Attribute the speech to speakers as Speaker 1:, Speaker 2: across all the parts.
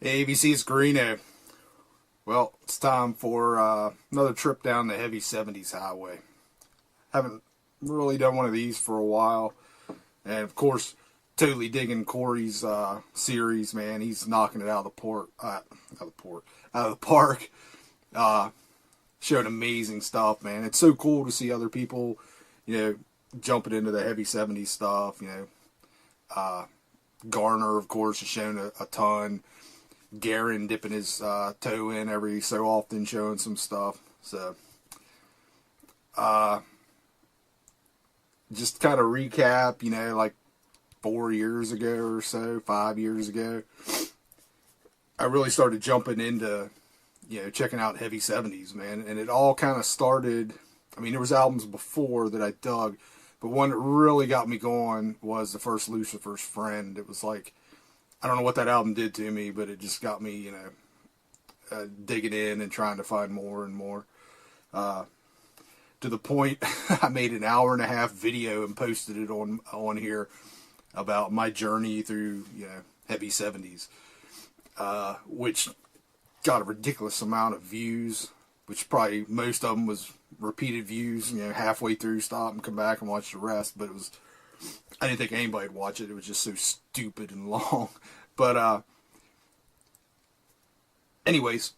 Speaker 1: Hey, ABC, it's Greeno. Well, it's time for another trip down the heavy 70s highway. Haven't really done one of these for a while. And of course, totally digging Corey's series, man. He's knocking it out of the park. Showing amazing stuff, man. It's so cool to see other people, jumping into the heavy 70s stuff. Garner, of course, has shown a ton. Garen dipping his toe in every so often, showing some stuff. So, just kind of recap, like 4 years ago or so, 5 years ago, I really started jumping into, checking out heavy 70s, man. And it all kind of started, there was albums before that I dug, but one that really got me going was the first Lucifer's Friend. It was like, I don't know what that album did to me, but it just got me, digging in and trying to find more and more. To the point, I made an hour-and-a-half video and posted it on here about my journey through, heavy 70s, which got a ridiculous amount of views, which probably most of them was repeated views, halfway through, stop and come back and watch the rest, but I didn't think anybody would watch it. It was just so stupid and long. But, anyways,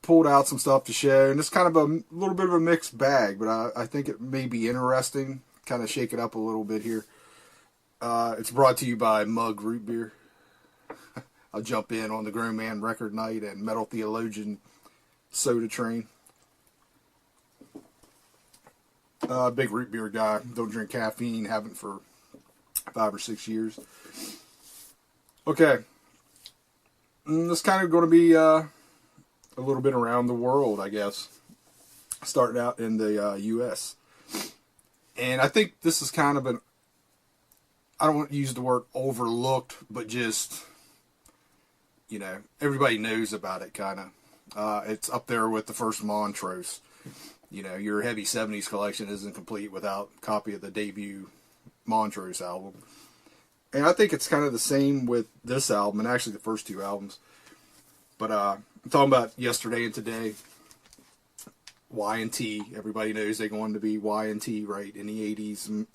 Speaker 1: pulled out some stuff to show, and it's kind of a little bit of a mixed bag, but I think it may be interesting. Kind of shake it up a little bit here. It's brought to you by Mug Root Beer. I'll jump in on the Grown Man Record Night and Metal Theologian Soda Train. Big root beer guy. Don't drink caffeine. Haven't for 5 or 6 years. Okay. This kind of going to be a little bit around the world, I guess. Starting out in the U.S. And I think this is kind of I don't want to use the word overlooked, but just, everybody knows about it, kind of. It's up there with the first Montrose. Your heavy 70s collection isn't complete without a copy of the debut Montrose album. And I think it's kind of the same with this album, and actually the first two albums. But I'm talking about Yesterday and Today, Y&T. Everybody knows they're going to be Y&T, right, in the 80s,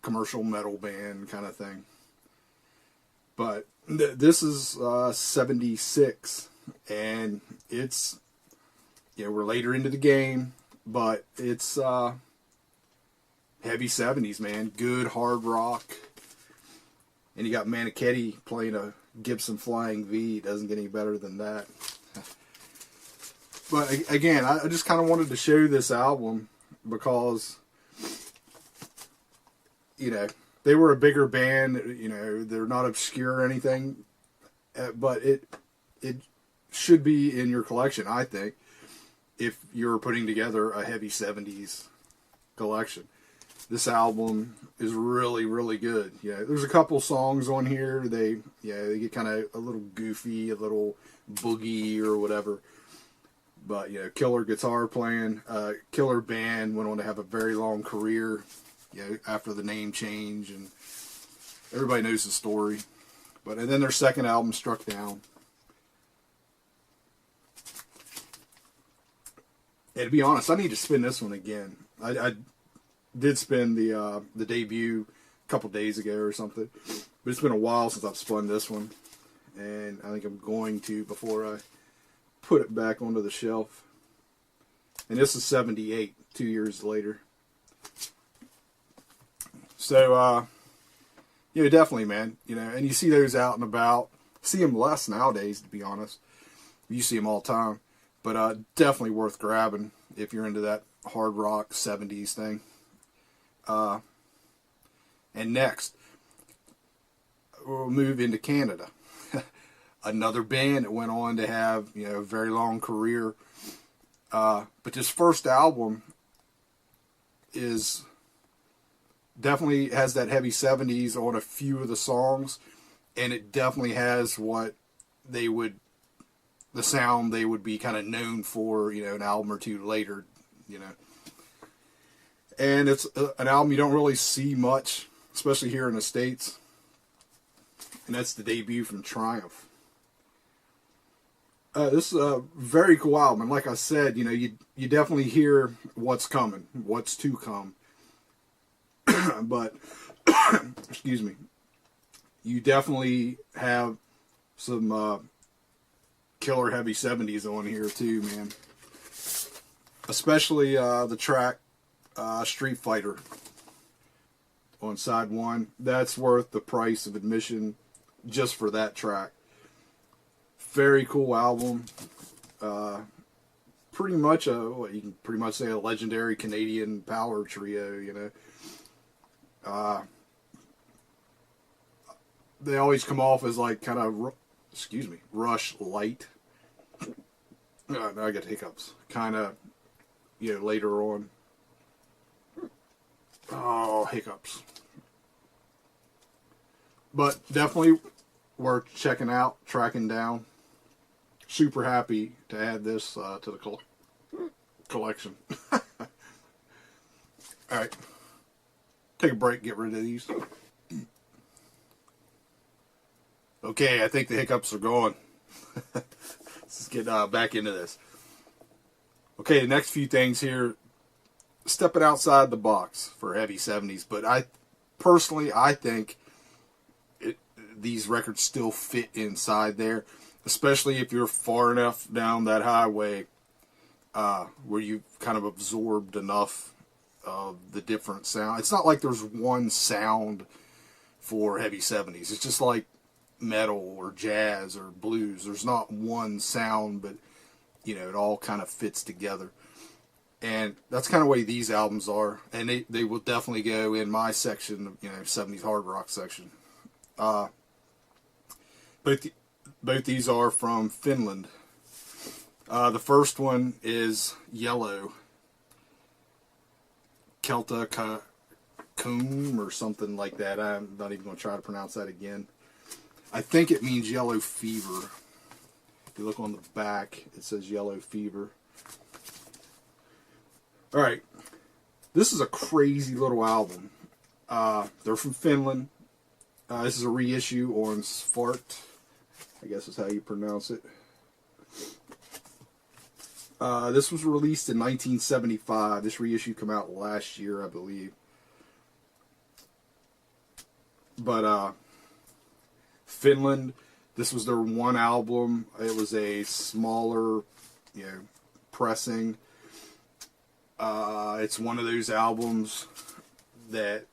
Speaker 1: commercial metal band kind of thing. But this is 76, and it's... we're later into the game, but it's heavy 70s, man. Good hard rock. And you got Manichetti playing a Gibson Flying V. It doesn't get any better than that. But again, I just kind of wanted to show this album because, they were a bigger band. They're not obscure or anything. But it should be in your collection, I think, if you're putting together a heavy 70s collection. This album is really, really good. There's a couple songs on here. They get kind of a little goofy, a little boogie or whatever. But, killer guitar playing. Killer band, went on to have a very long career, after the name change. And everybody knows the story. And then their second album, Struck Down. And to be honest, I need to spin this one again. I did spin the debut a couple days ago or something, but it's been a while since I've spun this one, and I think I'm going to before I put it back onto the shelf. And this is 78, 2 years later. So, definitely, man. And you see those out and about. See them less nowadays, to be honest. You see them all the time. But definitely worth grabbing if you're into that hard rock 70s thing. And next, we'll move into Canada. Another band that went on to have, a very long career. But this first album definitely has that heavy 70s on a few of the songs. And it definitely has what the sound they would be kind of known for, an album or two later, And it's an album you don't really see much, especially here in the States. and that's the debut from Triumph. This is a very cool album, and like I said, you know, you definitely hear what's coming, what's to come. But excuse me, you definitely have some killer heavy 70s on here too, man. Especially the track Street Fighter on side 1. That's worth the price of admission just for that track. Very cool album. Pretty much what you can pretty much say a legendary Canadian power trio, you know. They always come off as like kind of, Rush light. Now I get hiccups. Kind of, you know, later on. Oh, hiccups. But definitely worth checking out, tracking down. Super happy to add this to the collection. Alright. Take a break, get rid of these. Okay, I think the hiccups are gone. Let's get back into this. Okay, the next few things here, stepping outside the box for heavy 70s, but I think these records still fit inside there, especially if you're far enough down that highway where you've kind of absorbed enough of the different sound. It's not like there's one sound for heavy 70s. It's just like metal or jazz or blues. There's not one sound, but you know, it all kind of fits together. And that's kind of the way these albums are, and they will definitely go in my section, you know, 70s hard rock section. Both these are from Finland. The first one is Yellow. Kelta Coom or something like that. I'm not even going to try to pronounce that again. I think it means yellow fever. If you look on the back, it says yellow fever. Alright. This is a crazy little album. They're from Finland. This is a reissue on Svart, I guess is how you pronounce it. This was released in 1975. This reissue came out last year, I believe. But Finland, this was their one album. It was a smaller, you know, pressing. It's one of those albums that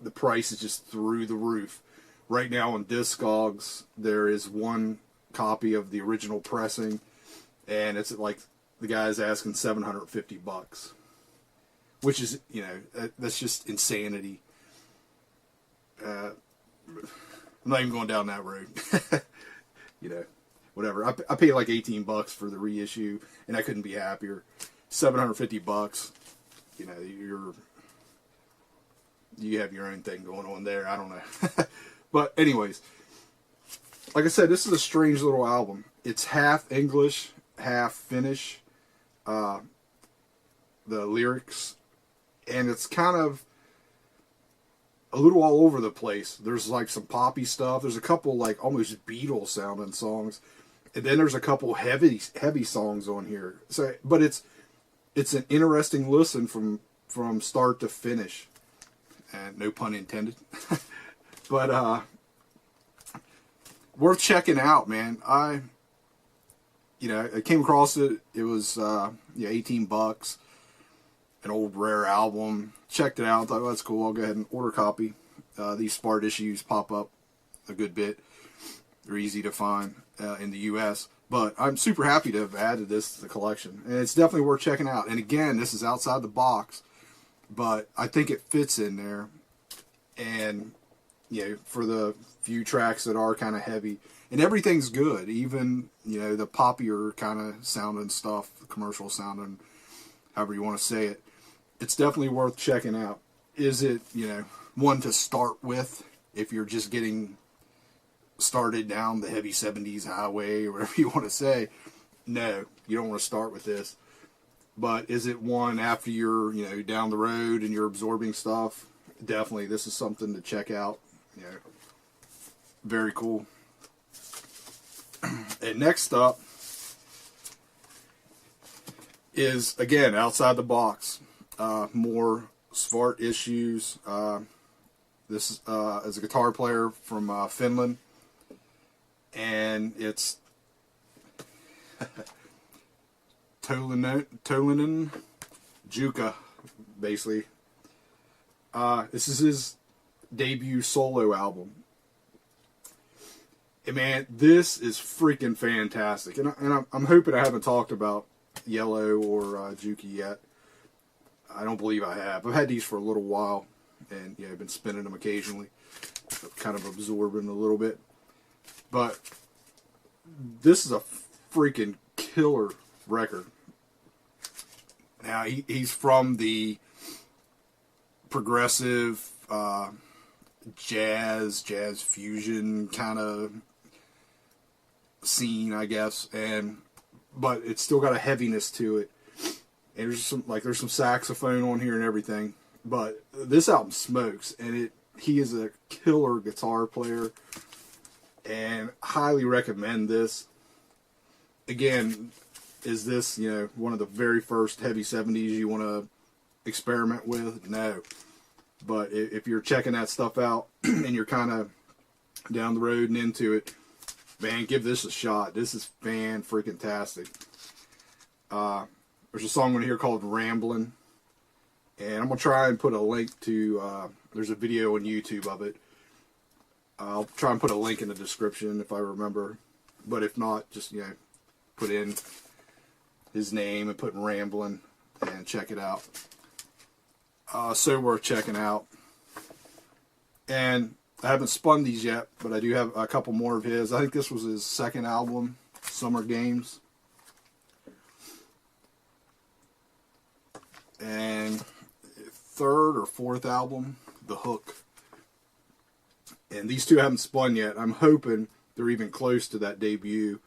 Speaker 1: the price is just through the roof. Right now on Discogs, there is one copy of the original pressing, and it's like the guy's asking $750, which is, you know, that's just insanity. I'm not even going down that road. You know, whatever. I paid like $18 for the reissue, and I couldn't be happier. $750. You know, you have your own thing going on there. I don't know. But anyways, like I said, this is a strange little album. It's half English, half Finnish. The lyrics, and it's kind of a little all over the place. There's like some poppy stuff. There's a couple like almost Beatles sounding songs, and then there's a couple heavy songs on here. So, but it's an interesting listen from start to finish, and no pun intended. But worth checking out, man. I came across it. It was $18, an old rare album. Checked it out. Thought, oh, that's cool. I'll go ahead and order a copy. These Spart issues pop up a good bit. They're easy to find in the U.S. But I'm super happy to have added this to the collection, and it's definitely worth checking out. And again, this is outside the box, but I think it fits in there. And you know, for the few tracks that are kind of heavy. And everything's good, even, you know, the poppier kind of sounding stuff, the commercial sounding, however you want to say it. It's definitely worth checking out. Is it, you know, one to start with if you're just getting started down the heavy 70s highway or whatever you want to say? No, you don't want to start with this. But is it one after you're, you know, down the road and you're absorbing stuff? Definitely, this is something to check out, you know. Very cool. And next up is, again, outside the box. More Svart issues. This is a guitar player from Finland. And it's Tolinen Jukka, basically. This is his debut solo album. And man, this is freaking fantastic. And I'm hoping I haven't talked about Yellow or Jukka yet. I don't believe I have. I've had these for a little while, and yeah, I've been spinning them occasionally, kind of absorbing a little bit. But this is a freaking killer record. Now, he's from the progressive jazz fusion kind of scene, I guess, but it's still got a heaviness to it. And there's some saxophone on here and everything. But this album smokes, and he is a killer guitar player, and highly recommend this. Again, is this, one of the very first heavy 70s you want to experiment with? No. But if you're checking that stuff out and you're kind of down the road and into it, man, give this a shot. This is fan-freaking-tastic. There's a song on here called Ramblin', and I'm going to try and put a link to, there's a video on YouTube of it. I'll try and put a link in the description if I remember, but if not, just, put in his name and put Ramblin' and check it out. So worth checking out. And I haven't spun these yet, but I do have a couple more of his. I think this was his second album, Summer Games. And third or fourth album, The Hook. And these two haven't spun yet. I'm hoping they're even close to that debut.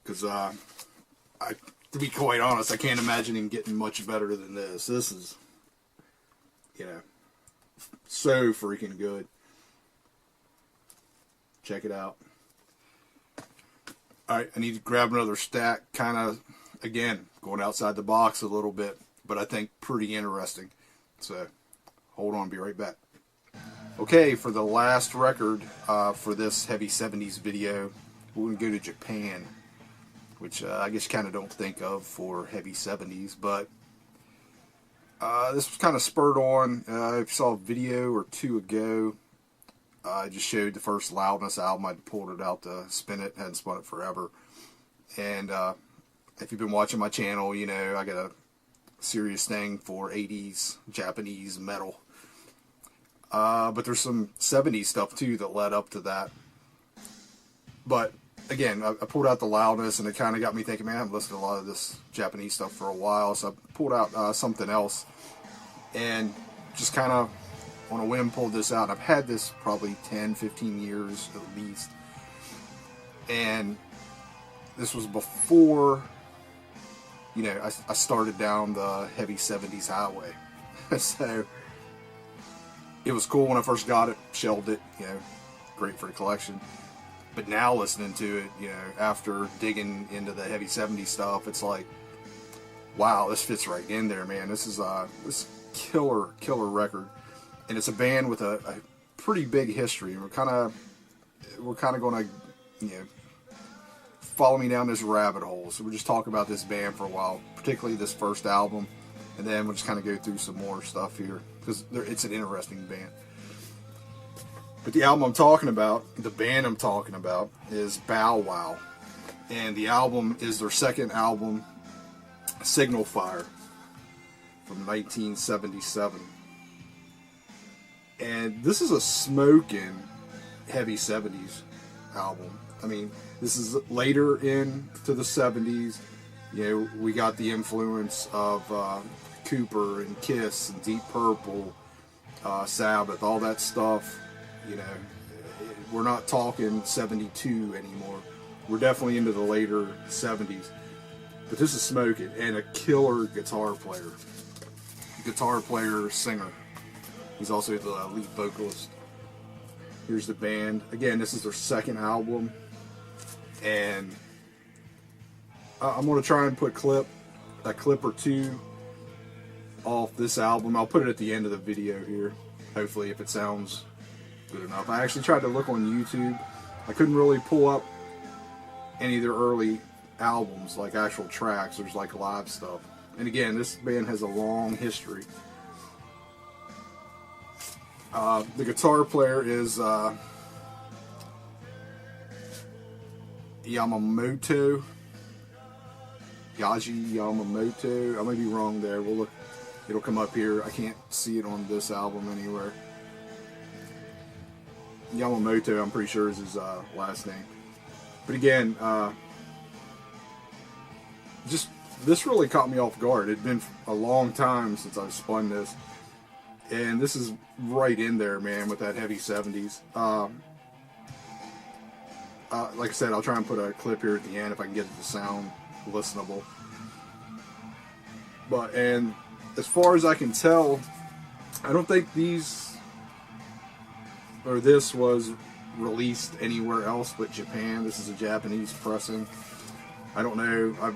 Speaker 1: Because, to be quite honest, I can't imagine him getting much better than this. This is, so freaking good. Check it out. Alright, I need to grab another stack. Kind of, again, going outside the box a little bit, but I think pretty interesting. So, hold on, be right back. Okay, for the last record for this Heavy 70s video, we're going to go to Japan, which I guess you kind of don't think of for Heavy 70s, but this was kind of spurred on. If you saw a video or two ago, I just showed the first Loudness album. I pulled it out to spin it, hadn't spun it forever. And if you've been watching my channel, I got a serious thing for 80s Japanese metal. But there's some 70s stuff too that led up to that. But again, I pulled out the Loudness, and it kind of got me thinking, man, I haven't listened to a lot of this Japanese stuff for a while, so I pulled out something else, and just kind of on a whim pulled this out. I've had this probably 10, 15 years at least, and this was before, I started down the heavy 70s highway. So it was cool when I first got it, shelved it, great for the collection. But now listening to it, after digging into the heavy 70s stuff, it's like, wow, this fits right in there, man. This is this killer record, and it's a band with a pretty big history. We're kind of going to, follow me down this rabbit hole. So we'll just talk about this band for a while, particularly this first album, and then we'll just kind of go through some more stuff here because it's an interesting band. But the album I'm talking about, the band I'm talking about, is Bow Wow. And the album is their second album, Signal Fire, from 1977. And this is a smoking heavy 70s album. I mean, this is later into the 70s. We got the influence of Cooper and Kiss and Deep Purple, Sabbath, all that stuff. We're not talking 72 anymore. We're definitely into the later 70s. But this is smoking, and a killer guitar player, singer. He's also the lead vocalist. Here's the band. Again, this is their second album, and I'm going to try and put a clip or two off this album. I'll put it at the end of the video here, hopefully, if it sounds good enough. I actually tried to look on YouTube. I couldn't really pull up any of their early albums, like actual tracks. There's like live stuff. And again, this band has a long history. The guitar player is Yamamoto. Yaji Yamamoto. I may be wrong there. We'll look. It'll come up here. I can't see it on this album anywhere. Yamamoto, I'm pretty sure, is his last name. But again, just this really caught me off guard. It'd been a long time since I've spun this, and this is right in there, man, with that heavy 70s. Like I said, I'll try and put a clip here at the end if I can get it to sound listenable. But, and as far as I can tell, I don't think this was released anywhere else but Japan. This is a Japanese pressing. I don't know. I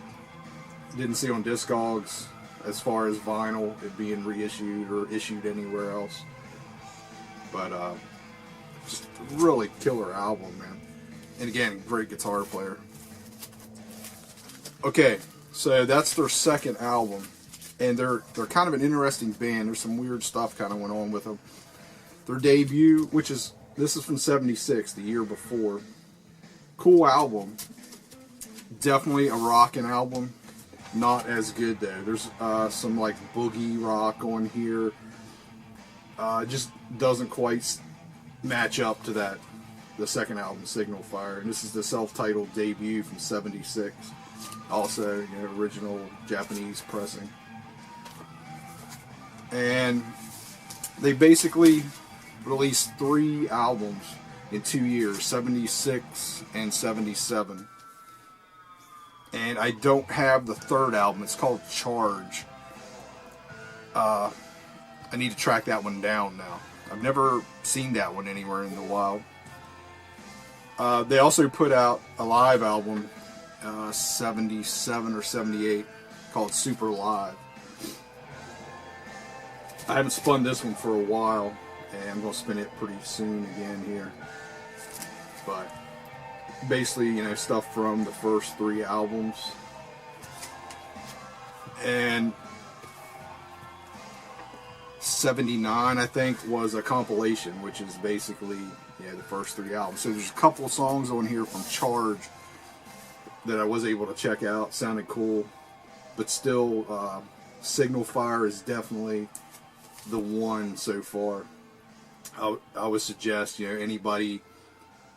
Speaker 1: didn't see on Discogs as far as vinyl it being reissued or issued anywhere else. But just a really killer album, man. And again, great guitar player. Okay, so that's their second album, and they're kind of an interesting band. There's some weird stuff kind of went on with them. Their debut, this is from '76, the year before. Cool album. Definitely a rockin' album. Not as good though. There's some like boogie rock on here. Just doesn't quite match up to the second album, Signal Fire. And this is the self-titled debut from '76. Also, original Japanese pressing. And they basically released 3 albums in 2 years, '76 and '77. And I don't have the third album. It's called Charge. I need to track that one down now. I've never seen that one anywhere in the wild. They also put out a live album, '77 or '78, called Super Live. I haven't spun this one for a while, and I'm going to spin it pretty soon again here. But basically, stuff from the first 3 albums. And '79, I think, was a compilation, which is basically the first 3 albums. So there's a couple of songs on here from Charge that I was able to check out. Sounded cool, but still, Signal Fire is definitely the one so far. I would suggest anybody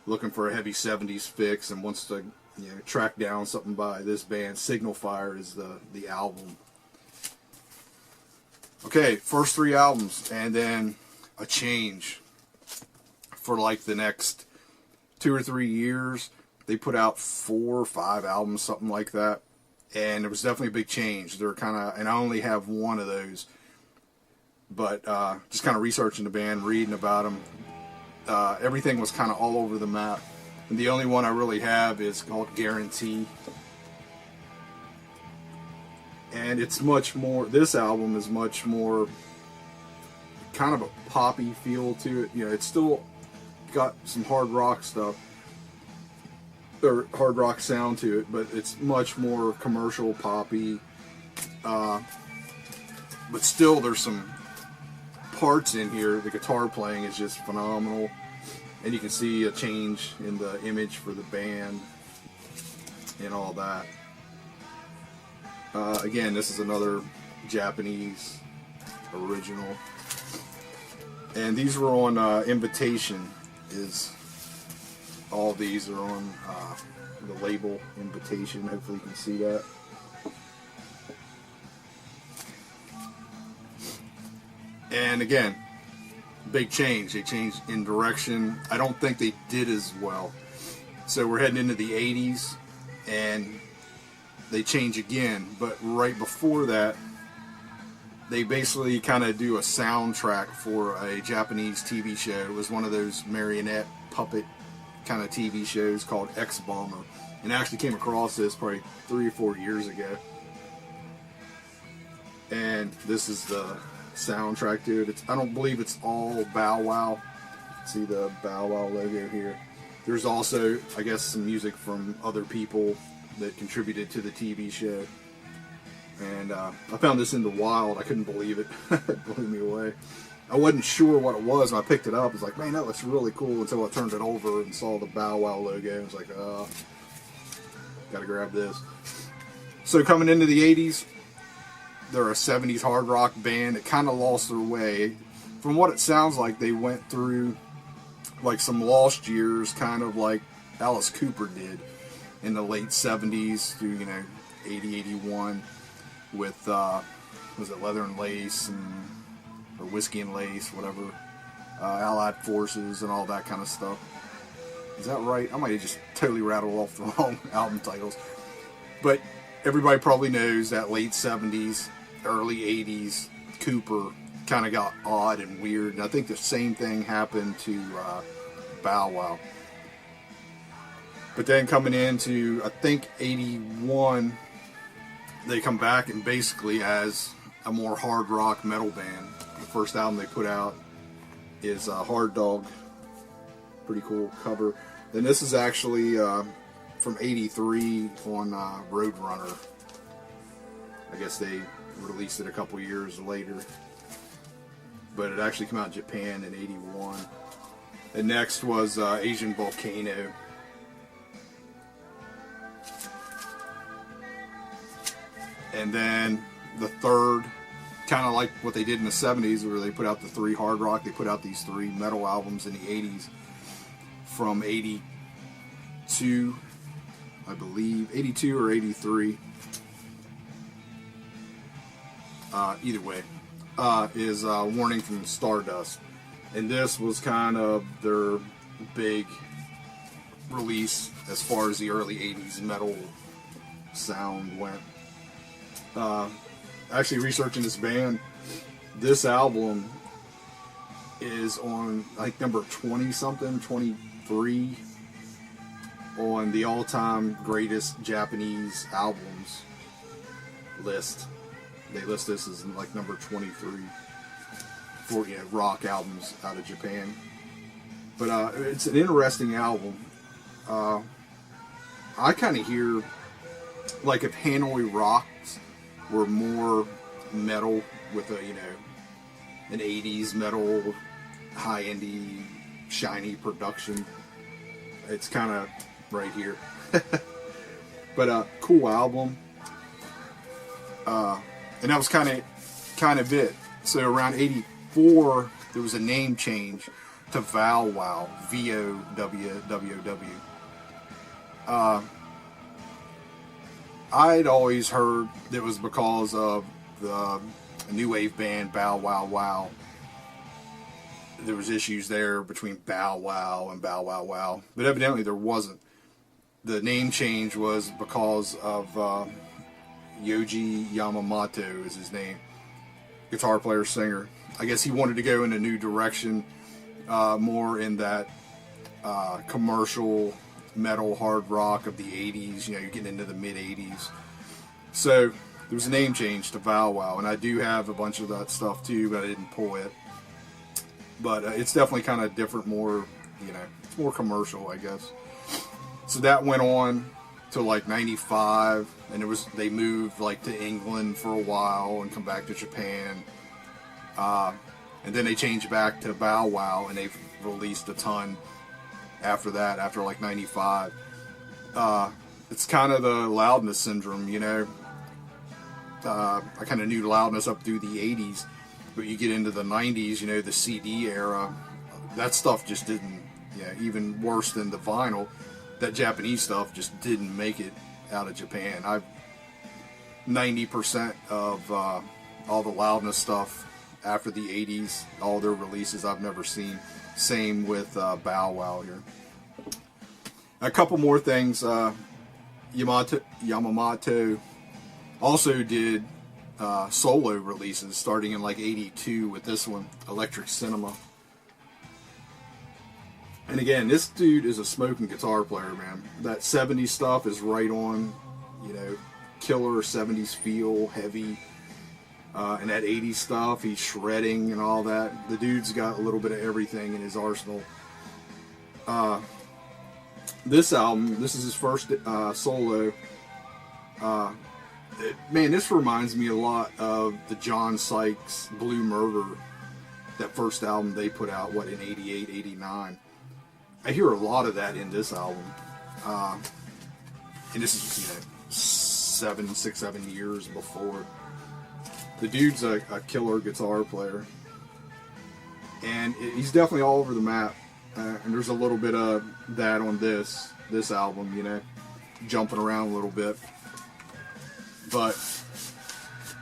Speaker 1: looking for a heavy 70s fix and wants to track down something by this band, Signal Fire is the album. Okay, first 3 albums, and then a change for like the next 2 or 3 years. They put out 4 or 5 albums, something like that, and it was definitely a big change. They're and I only have one of those, but just kind of researching the band, reading about them. Everything was kind of all over the map, and the only one I really have is called Guarantee. And it's much more, this album is much more kind of a poppy feel to it. It's still got some hard rock stuff, or hard rock sound to it, but it's much more commercial, poppy. But still, there's some parts in here. The guitar playing is just phenomenal, and you can see a change in the image for the band and all that. Again, this is another Japanese original, and these were on Invitation. All these are on the label Invitation. Hopefully you can see that. And again, big change. They changed in direction. I don't think they did as well. So we're heading into the 80s, and they change again. But right before that, they basically kind of do a soundtrack for a Japanese TV show. It was one of those marionette puppet kind of TV shows called X Bomber, and I actually came across this probably 3 or 4 years ago. And this is the soundtrack to it. I don't believe it's all Bow Wow. See the Bow Wow logo here. There's also, I guess, some music from other people that contributed to the TV show. And I found this in the wild. I couldn't believe it. It blew me away. I wasn't sure what it was, and I picked it up. I was like, man, that looks really cool, until I turned it over and saw the Bow Wow logo. I was like, gotta grab this. So coming into the 80s, they're a 70s hard rock band that kind of lost their way. From what it sounds like, they went through like some lost years, kind of like Alice Cooper did in the late 70s through, 80, 81 with, was it Leather and Lace or Whiskey and Lace, whatever, Allied Forces and all that kind of stuff. Is that right? I might have just totally rattled off the wrong album titles. But everybody probably knows that late 70s, early 80s, Cooper kind of got odd and weird. And I think the same thing happened to Bow Wow. But then coming into, I think, 81, they come back and basically as a more hard rock metal band. The first album they put out is Hard Dog. Pretty cool cover. Then this is actually from 83 on Roadrunner. I guess they released it a couple years later. But it actually came out in Japan in 81. And next was Asian Volcano. And then the third, kind of like what they did in the 70s, where they put out the 3 hard rock, they put out these 3 metal albums in the 80s. From 82, I believe, 82 or 83. Either way, is Warning from Stardust. And this was kind of their big release as far as the early 80s metal sound went. Actually researching this band, this album is on like number 20 something, 23 on the all-time greatest Japanese albums list. They list this as like number 23 for rock albums out of Japan. But it's an interesting album. I kind of hear like if Hanoi Rocks were more metal with a an 80s metal high indie shiny production, it's kind of right here. But cool album. And that was kind of it. So around 84 there was a name change to Vow Wow, VOWWW. I'd always heard it was because of the new wave band Bow Wow Wow. There was issues there between Bow Wow and Bow Wow Wow, but evidently there wasn't. The name change was because of Yoji Yamamoto is his name, guitar player, singer. I guess he wanted to go in a new direction, more in that commercial metal hard rock of the 80s. You're getting into the mid 80s. So there was a name change to Vow Wow, and I do have a bunch of that stuff too, but I didn't pull it. But it's definitely kind of different, more, it's more commercial, I guess. So that went on to like 95, and they moved like to England for a while and come back to Japan. And then they changed back to Bow Wow, and they've released a ton after that, after like 95. It's kind of the Loudness syndrome, I kind of knew Loudness up through the 80s, but you get into the 90s, the CD era, that stuff just didn't, even worse than the vinyl, that Japanese stuff just didn't make it out of Japan. 90% of all the Loudness stuff after the 80s, all their releases I've never seen. Same with Bow Wow here. A couple more things. Yamamoto also did solo releases, starting in like '82 with this one, Electric Cinema. And again, this dude is a smoking guitar player, man. That 70s stuff is right on, you know, killer 70s feel, heavy. And that 80s stuff, he's shredding and all that. The dude's got a little bit of everything in his arsenal. This album, this is his first solo. Man, this reminds me a lot of the John Sykes Blue Murder, that first album they put out, what, in '88, '89. I hear a lot of that in this album. And this is, you know, 6, 7 years before. The dude's a killer guitar player. And he's definitely all over the map. And there's a little bit of that on this album, you know, jumping around a little bit. But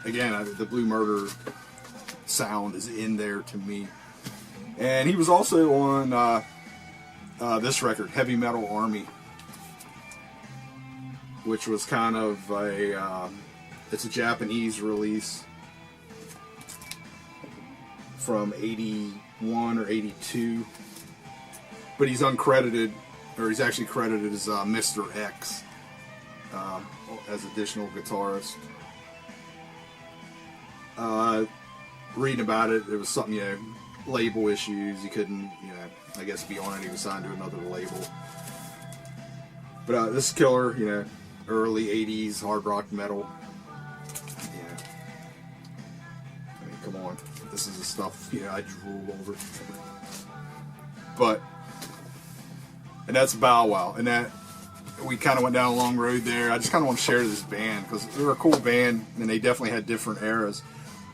Speaker 1: again, the Blue Murder sound is in there to me. And he was also on this record, Heavy Metal Army, which was kind of it's a Japanese release from '81 or '82, but he's uncredited, or he's actually credited as Mr. X as additional guitarist. Reading about it, it was something, you know, label issues. He couldn't, you know, I guess be on it. He was signed to another label. But this is killer, you know, early '80s hard rock metal. Yeah, I mean, come on, this is the stuff, you know, I drool over. But, and that's Bow Wow, and that we kind of went down a long road there. I just kind of want to share this band because they're a cool band, and they definitely had different eras.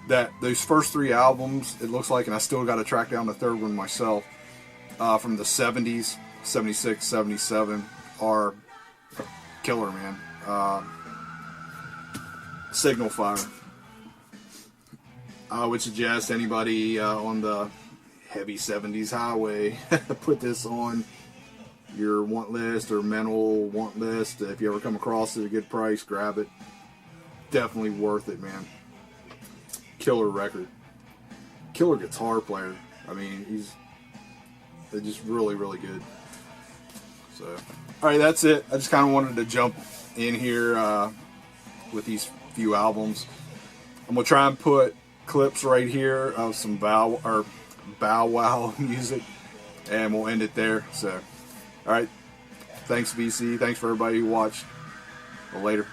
Speaker 1: That those first 3 albums, it looks like, and I still got to track down the third one myself, from the 70s, 76, 77, are killer, man. Signal Fire. I would suggest anybody on the heavy 70s highway put this on your want list or mental want list. If you ever come across it at a good price, grab it. Definitely worth it, man. Killer record. Killer guitar player. I mean, he's just really, really good. So, alright, that's it. I just kind of wanted to jump in here with these few albums. I'm going to try and put clips right here of some Bow Wow music, and we'll end it there. So, alright. Thanks, BC. Thanks for everybody who watched. Well, later.